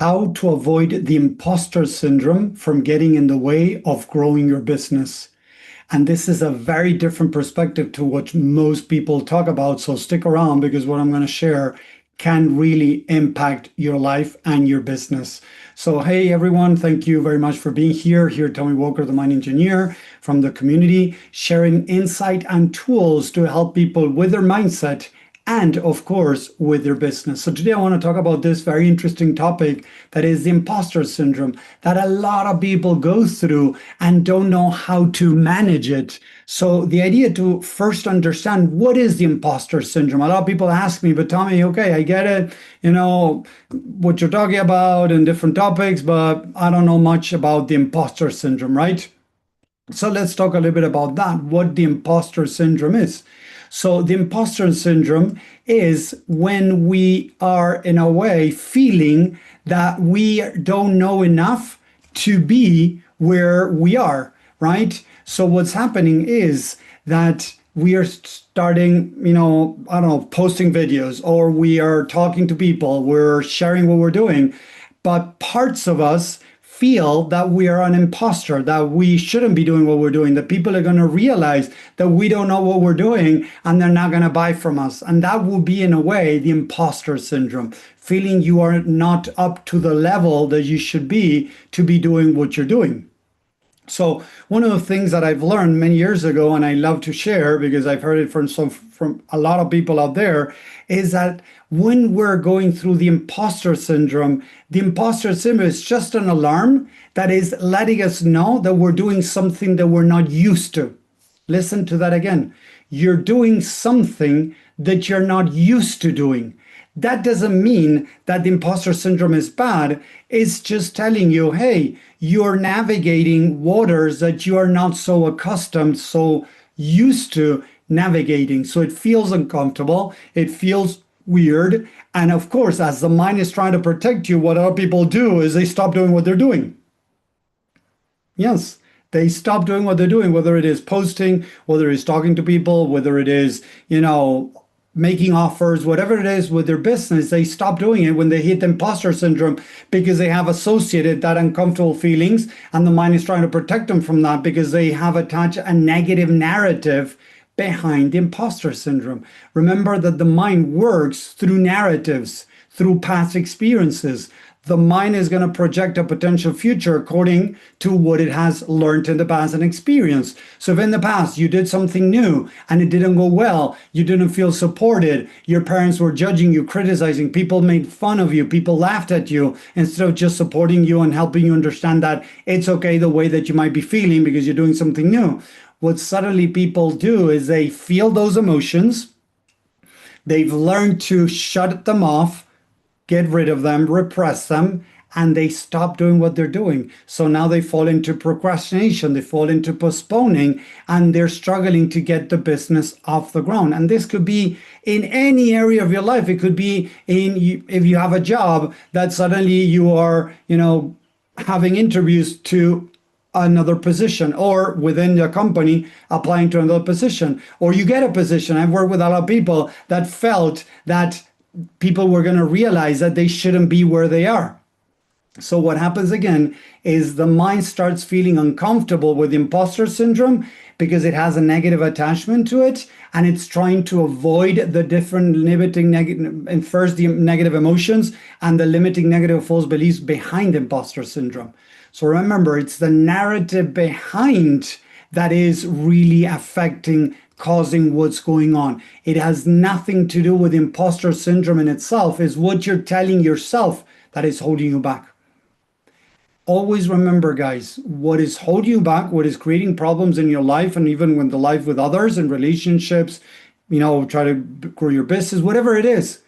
How to avoid the imposter syndrome from getting in the way of growing your business. And this is a very different perspective to what most people talk about. So stick around because what I'm going to share can really impact your life and your business. So, hey everyone, thank you very much for being here. Here, Tommy Walker, the Mind Engineer from the community, sharing insight and tools to help people with their mindset and of course with their business. So today I want to talk about this very interesting topic that is the imposter syndrome that a lot of people go through and don't know how to manage it. So the idea to first understand what is the imposter syndrome. A lot of people ask me, but Tommy, okay, I get it, what you're talking about and different topics, but I don't know much about the imposter syndrome, right? So let's talk a little bit about that, what the imposter syndrome is. So the imposter syndrome is when we are, in a way, feeling that we don't know enough to be where we are, right? So what's happening is that we are starting, posting videos, or we are talking to people, we're sharing what we're doing, but parts of us feel that we are an imposter, that we shouldn't be doing what we're doing, that people are going to realize that we don't know what we're doing and they're not going to buy from us. And that will be, in a way, the imposter syndrome, feeling you are not up to the level that you should be to be doing what you're doing. So one of the things that I've learned many years ago, and I love to share because I've heard it from a lot of people out there, is that when we're going through the imposter syndrome is just an alarm that is letting us know that we're doing something that we're not used to. Listen to that again. You're doing something that you're not used to doing. That doesn't mean that the imposter syndrome is bad. It's just telling you, hey, you're navigating waters that you are not so accustomed, so used to navigating. So it feels uncomfortable. It feels weird. And of course, as the mind is trying to protect you, what other people do is they stop doing what they're doing. Yes, they stop doing what they're doing, whether it is posting, whether it's talking to people, whether it is, making offers, whatever it is with their business, they stop doing it when they hit imposter syndrome because they have associated that uncomfortable feelings, and the mind is trying to protect them from that because they have attached a negative narrative behind the imposter syndrome. Remember that the mind works through narratives, through past experiences. The mind is going to project a potential future according to what it has learned in the past and experienced. So if in the past you did something new and it didn't go well, you didn't feel supported, your parents were judging you, criticizing, people made fun of you, people laughed at you, instead of just supporting you and helping you understand that it's okay the way that you might be feeling because you're doing something new. What suddenly people do is they feel those emotions, they've learned to shut them off, get rid of them, repress them, and they stop doing what they're doing. So now they fall into procrastination, they fall into postponing, and they're struggling to get the business off the ground. And this could be in any area of your life. It could be if you have a job that suddenly you are, having interviews to another position, or within your company applying to another position, or you get a position. I've worked with a lot of people that felt that people were going to realize that they shouldn't be where they are. So what happens again is the mind starts feeling uncomfortable with imposter syndrome because it has a negative attachment to it, and it's trying to avoid the different limiting negative, and first the negative emotions and the limiting negative false beliefs behind imposter syndrome. So remember, it's the narrative behind that is really affecting, causing what's going on. It has nothing to do with imposter syndrome in itself. It's what you're telling yourself that is holding you back. Always remember, guys, what is holding you back, what is creating problems in your life, and even when the life with others and relationships, try to grow your business, whatever it is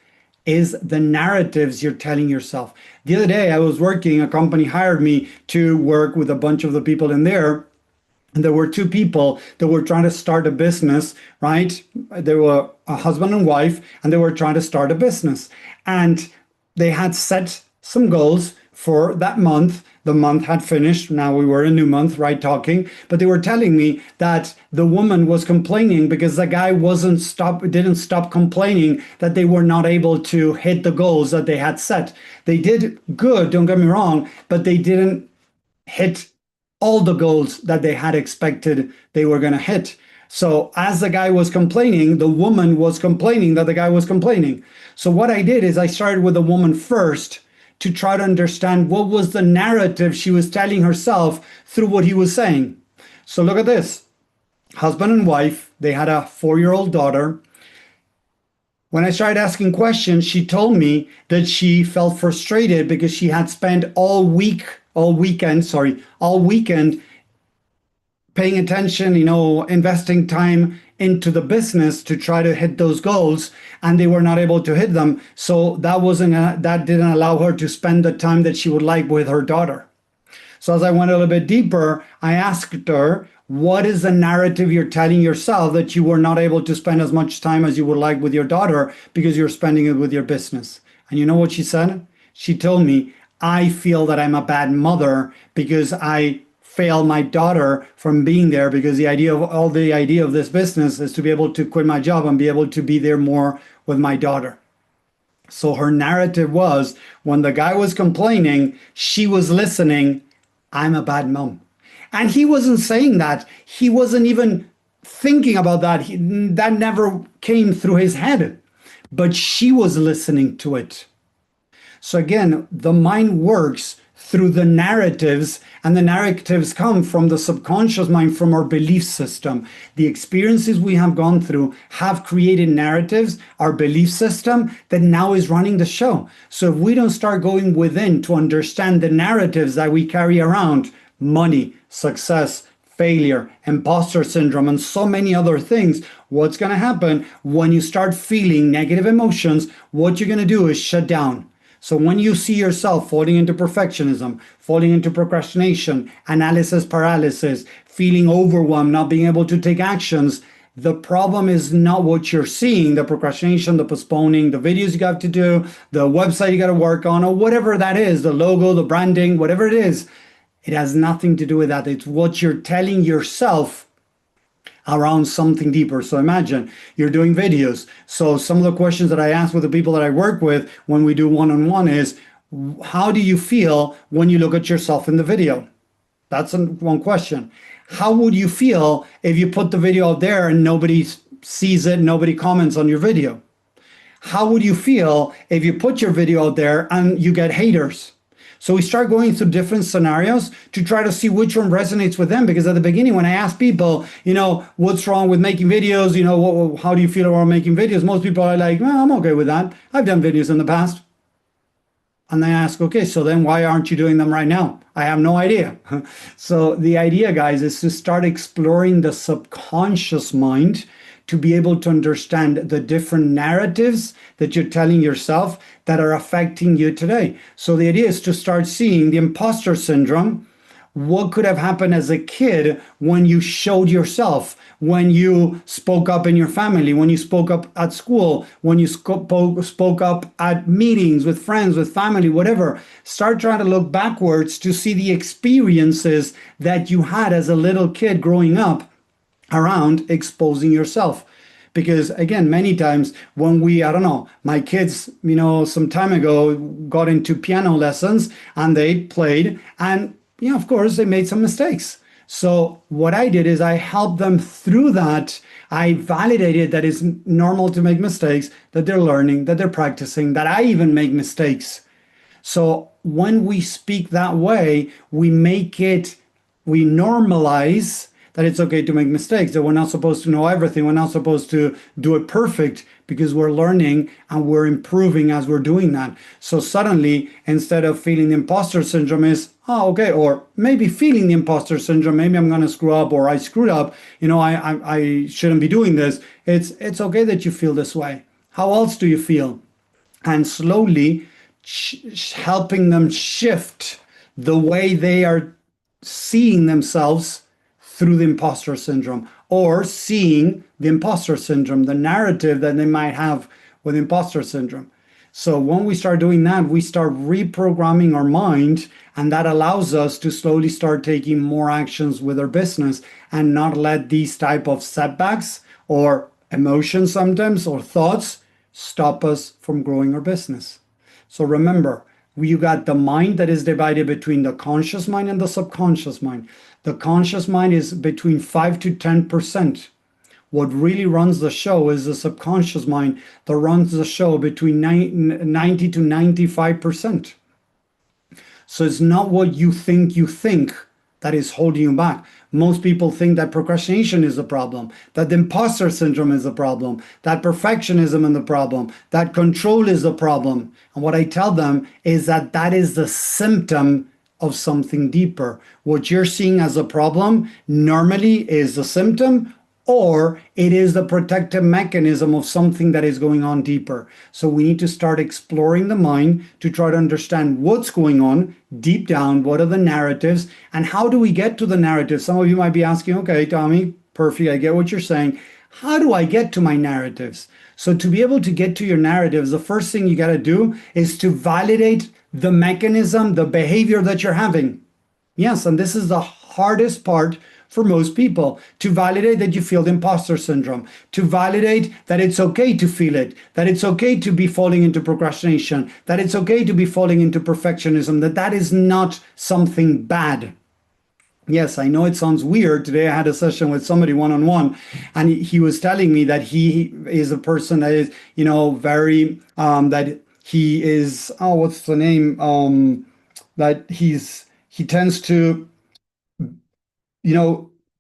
the narratives you're telling yourself. The other day I was working, a company hired me to work with a bunch of the people in there. And there were two people that were trying to start a business, right? They were a husband and wife, and they were trying to start a business. And they had set some goals for that month. The month had finished. Now we were in a new month, right? Talking, but they were telling me that the woman was complaining because the guy didn't stop complaining that they were not able to hit the goals that they had set. They did good, don't get me wrong, but they didn't hit all the goals that they had expected they were going to hit. So as the guy was complaining, the woman was complaining that the guy was complaining. So what I did is I started with the woman first to try to understand what was the narrative she was telling herself through what he was saying. So look at this. Husband and wife, they had a 4-year-old daughter. When I started asking questions, she told me that she felt frustrated because she had spent all weekend paying attention, investing time into the business to try to hit those goals, and they were not able to hit them. So that didn't allow her to spend the time that she would like with her daughter. So as I went a little bit deeper, I asked her, what is the narrative you're telling yourself that you were not able to spend as much time as you would like with your daughter because you're spending it with your business? And you know what she said? She told me, I feel that I'm a bad mother because I fail my daughter from being there, because the idea of this business is to be able to quit my job and be able to be there more with my daughter. So her narrative was, when the guy was complaining, she was listening, I'm a bad mom. And he wasn't saying that. He wasn't even thinking about that. That never came through his head. But she was listening to it. So again, the mind works through the narratives, and the narratives come from the subconscious mind, from our belief system. The experiences we have gone through have created narratives, our belief system, that now is running the show. So if we don't start going within to understand the narratives that we carry around, money, success, failure, imposter syndrome, and so many other things, what's going to happen when you start feeling negative emotions? What you're going to do is shut down. So when you see yourself falling into perfectionism, falling into procrastination, analysis paralysis, feeling overwhelmed, not being able to take actions, the problem is not what you're seeing, the procrastination, the postponing, the videos you got to do, the website you got to work on, or whatever that is, the logo, the branding, whatever it is. It has nothing to do with that. It's what you're telling yourself around something deeper. So imagine you're doing videos. So some of the questions that I ask with the people that I work with when we do one-on-one is, how do you feel when you look at yourself in the video? That's one question. How would you feel if you put the video out there and nobody sees it, nobody comments on your video? How would you feel if you put your video out there and you get haters? So we start going through different scenarios to try to see which one resonates with them. Because at the beginning, when I ask people, what's wrong with making videos? How do you feel about making videos? Most people are like, well, I'm okay with that. I've done videos in the past. And I ask, okay, so then why aren't you doing them right now? I have no idea. So the idea, guys, is to start exploring the subconscious mind to be able to understand the different narratives that you're telling yourself that are affecting you today. So the idea is to start seeing the imposter syndrome. What could have happened as a kid when you showed yourself, when you spoke up in your family, when you spoke up at school, when you spoke up at meetings with friends, with family, whatever. Start trying to look backwards to see the experiences that you had as a little kid growing up around exposing yourself. Because again, many times when my kids, some time ago got into piano lessons and they played, and of course they made some mistakes. So what I did is I helped them through that. I validated that it's normal to make mistakes, that they're learning, that they're practicing, that I even make mistakes. So when we speak that way, we normalize that it's okay to make mistakes, that we're not supposed to know everything. We're not supposed to do it perfect, because we're learning and we're improving as we're doing that. So suddenly, instead of feeling the imposter syndrome is, oh, okay, or maybe feeling the imposter syndrome, maybe I'm going to screw up, or I screwed up, I shouldn't be doing this. It's okay that you feel this way. How else do you feel? And slowly helping them shift the way they are seeing themselves through the imposter syndrome, or seeing the imposter syndrome, the narrative that they might have with imposter syndrome. So when we start doing that, we start reprogramming our mind, and that allows us to slowly start taking more actions with our business and not let these type of setbacks or emotions sometimes or thoughts stop us from growing our business. So remember, you got the mind that is divided between the conscious mind and the subconscious mind. The conscious mind is between 5 to 10%. What really runs the show is the subconscious mind that runs the show between 90 to 95%. So it's not what you think that is holding you back. Most people think that procrastination is the problem, that the imposter syndrome is the problem, that perfectionism is the problem, that control is the problem. And what I tell them is that that is the symptom of something deeper. What you're seeing as a problem normally is the symptom, or it is the protective mechanism of something that is going on deeper. So we need to start exploring the mind to try to understand what's going on deep down, what are the narratives, and how do we get to the narrative? Some of you might be asking, okay, Tommy, perfect, I get what you're saying. How do I get to my narratives? So to be able to get to your narratives, the first thing you got to do is to validate the mechanism, the behavior that you're having. Yes, and this is the hardest part for most people, to validate that you feel the imposter syndrome, to validate that it's okay to feel it, that it's okay to be falling into procrastination, that it's okay to be falling into perfectionism, that that is not something bad. Yes, I know it sounds weird. Today I had a session with somebody one-on-one, and he was telling me that he is a person that is, very, that he is, oh, what's the name? That he tends to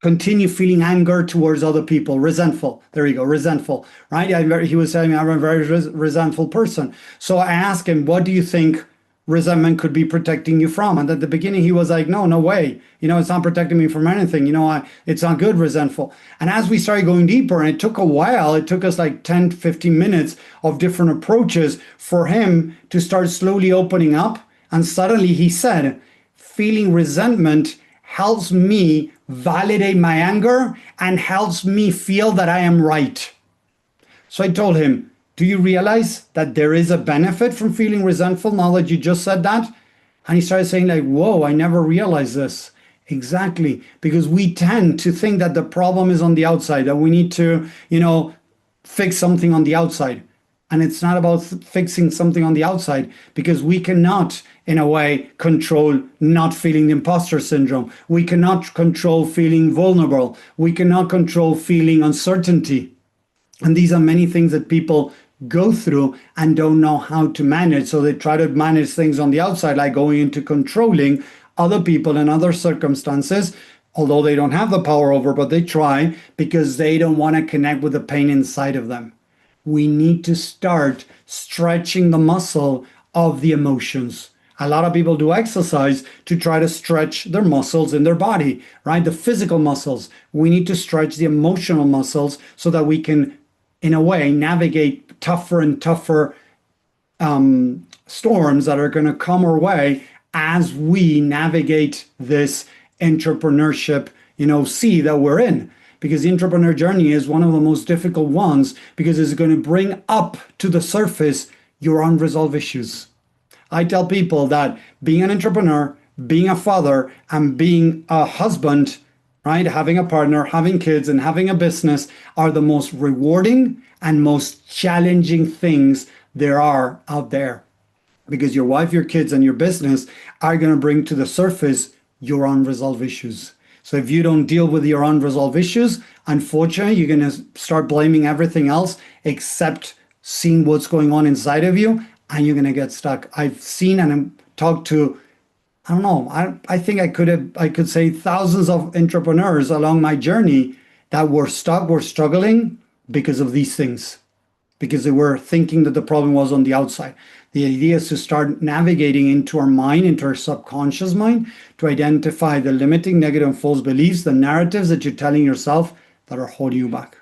continue feeling anger towards other people, resentful. There you go, resentful, right? He was telling me I'm a very resentful person. So I asked him, what do you think resentment could be protecting you from? And at the beginning, he was like, no way. It's not protecting me from anything. It's not good, resentful. And as we started going deeper, and it took a while, it took us like 10 to 15 minutes of different approaches for him to start slowly opening up. And suddenly he said, feeling resentment helps me validate my anger and helps me feel that I am right. So I told him, do you realize that there is a benefit from feeling resentful now that you just said that? And he started saying like, whoa, I never realized this. Exactly, because we tend to think that the problem is on the outside, that we need to, fix something on the outside. And it's not about fixing something on the outside, because we cannot, in a way, control not feeling the imposter syndrome. We cannot control feeling vulnerable. We cannot control feeling uncertainty. And these are many things that people go through and don't know how to manage. So they try to manage things on the outside, like going into controlling other people and other circumstances, although they don't have the power over, but they try because they don't want to connect with the pain inside of them. We need to start stretching the muscle of the emotions. A lot of people do exercise to try to stretch their muscles in their body, right? The physical muscles. We need to stretch the emotional muscles so that we can, in a way, navigate tougher and tougher storms that are going to come our way as we navigate this entrepreneurship, sea that we're in. Because the entrepreneur journey is one of the most difficult ones, because it's going to bring up to the surface your unresolved issues. I tell people that being an entrepreneur, being a father, and being a husband, right, having a partner, having kids, and having a business are the most rewarding and most challenging things there are out there. Because your wife, your kids, and your business are going to bring to the surface your unresolved issues. So if you don't deal with your unresolved issues, unfortunately, you're going to start blaming everything else except seeing what's going on inside of you, and you're going to get stuck. I've seen and talked to, I don't know, I think I could say thousands of entrepreneurs along my journey that were stuck, were struggling because of these things, because they were thinking that the problem was on the outside. The idea is to start navigating into our mind, into our subconscious mind, to identify the limiting, negative, and false beliefs, the narratives that you're telling yourself that are holding you back.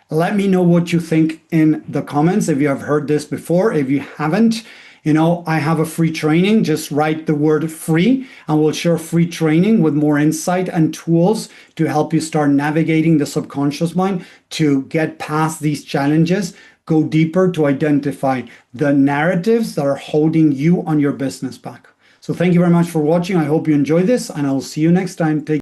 Let me know what you think in the comments if you have heard this before. If you haven't, I have a free training. Just write the word free, and we'll share free training with more insight and tools to help you start navigating the subconscious mind to get past these challenges, go deeper to identify the narratives that are holding you on your business back. So thank you very much for watching. I hope you enjoy this, and I will see you next time. Take